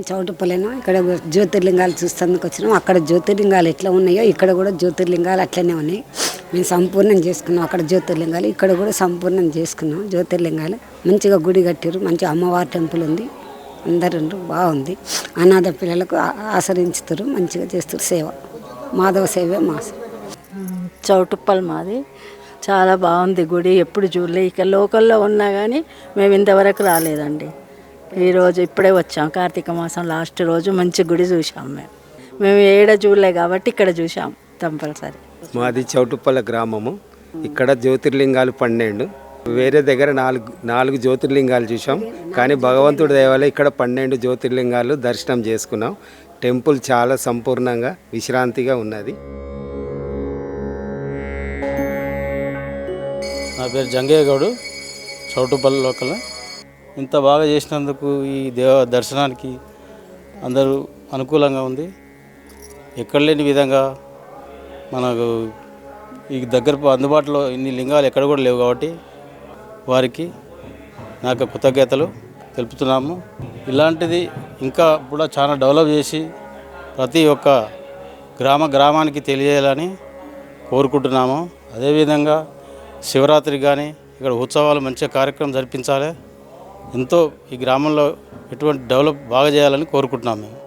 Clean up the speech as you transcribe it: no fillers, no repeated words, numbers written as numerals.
చౌటుపల్లిను ఇక్కడ జ్యోతిర్లింగాలు చూస్తేందుకు వచ్చినాం. అక్కడ జ్యోతిర్లింగాలు ఎట్లా ఉన్నాయో ఇక్కడ కూడా జ్యోతిర్లింగాలు అట్లనే ఉన్నాయి. మేము సంపూర్ణం చేసుకున్నాం అక్కడ జ్యోతిర్లింగాలు, ఇక్కడ కూడా సంపూర్ణం చేసుకున్నాం జ్యోతిర్లింగాలు. మంచిగా గుడి కట్టారు, మంచిగా అమ్మవారి టెంపుల్ ఉంది, అందరూ బాగుంది. అనాథ పిల్లలకు ఆశ్రయించుతారు, మంచిగా చేస్తారు సేవ. మాధవ సేవే మా చౌటుప్పల్ మాది. చాలా బాగుంది గుడి, ఎప్పుడు చూడలే. ఇక లోకల్లో ఉన్నా కానీ మేము ఇంతవరకు రాలేదండి. ఈరోజు ఇప్పుడే వచ్చాం, కార్తీక మాసం లాస్ట్ రోజు మంచి గుడి చూసాం. మేము ఏడ చూడలే కాబట్టి ఇక్కడ చూసాం కంపల్సరీ. మాది చౌటుప్పల గ్రామము. ఇక్కడ జ్యోతిర్లింగాలు 12, వేరే దగ్గర నాలుగు జ్యోతిర్లింగాలు చూసాం. కానీ భగవంతుడి దయ వల్ల ఇక్కడ 12 జ్యోతిర్లింగాలు దర్శనం చేసుకున్నాం. టెంపుల్ చాలా సంపూర్ణంగా విశ్రాంతిగా ఉన్నది. నా పేరు జంగయ్య గౌడు, చౌటుపల్లి లోకల్. ఇంత బాగా చేసినందుకు ఈ దర్శనానికి అందరూ అనుకూలంగా ఉంది. ఎక్కడ లేని విధంగా మనకు ఈ దగ్గర అందుబాటులో ఇన్ని లింగాలు ఎక్కడ కూడా లేవు కాబట్టి వారికి నాకు కృతజ్ఞతలు తెలుపుతున్నాము. ఇలాంటిది ఇంకా కూడా చాలా డెవలప్ చేసి ప్రతి ఒక్క గ్రామానికి తెలియజేయాలని కోరుకుంటున్నాము. అదేవిధంగా శివరాత్రికి కానీ ఇక్కడ ఉత్సవాలు మంచిగా కార్యక్రమం జరిపించాలి. ఎంతో ఈ గ్రామంలో ఎటువంటి డెవలప్ బాగా చేయాలని కోరుకుంటున్నాము మేము.